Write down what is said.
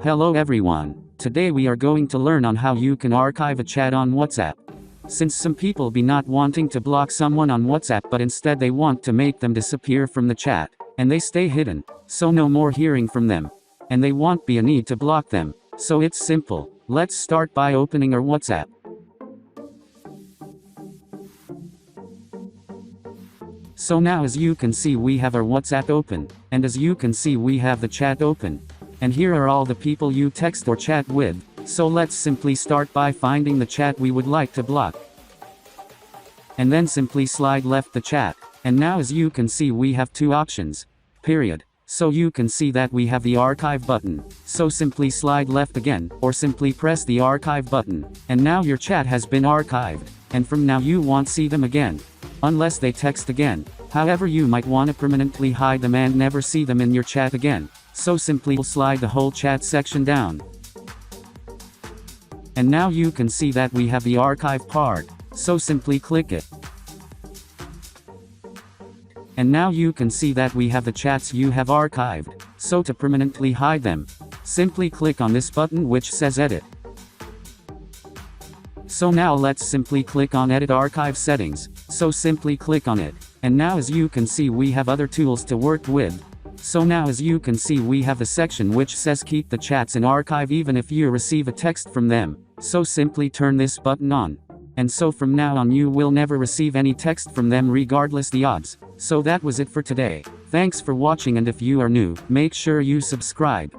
Hello everyone. Today we are going to learn on how you can archive a chat on WhatsApp. Since some people be not wanting to block someone on WhatsApp but instead they want to make them disappear from the chat, and they stay hidden, so no more hearing from them. And they won't be a need to block them. So it's simple. Let's start by opening our WhatsApp. So now as you can see we have our WhatsApp open, and as you can see we have the chat open. And here are all the people you text or chat with, so let's simply start by finding the chat we would like to block. And then simply slide left the chat, and now as you can see we have two options. Period. So you can see that we have the archive button, so simply slide left again, or simply press the archive button, and now your chat has been archived, and from now you won't see them again. Unless they text again. However, you might want to permanently hide them and never see them in your chat again. So simply slide the whole chat section down. And now you can see that we have the archive part, so simply click it. And now you can see that we have the chats you have archived, so to permanently hide them, simply click on this button which says edit. So now let's simply click on edit archive settings, so simply click on it, and now as you can see we have other tools to work with. So now as you can see we have the section which says keep the chats in archive even if you receive a text from them, so simply turn this button on. And so from now on you will never receive any text from them regardless the odds. So that was it for today. Thanks for watching, and if you are new, make sure you subscribe.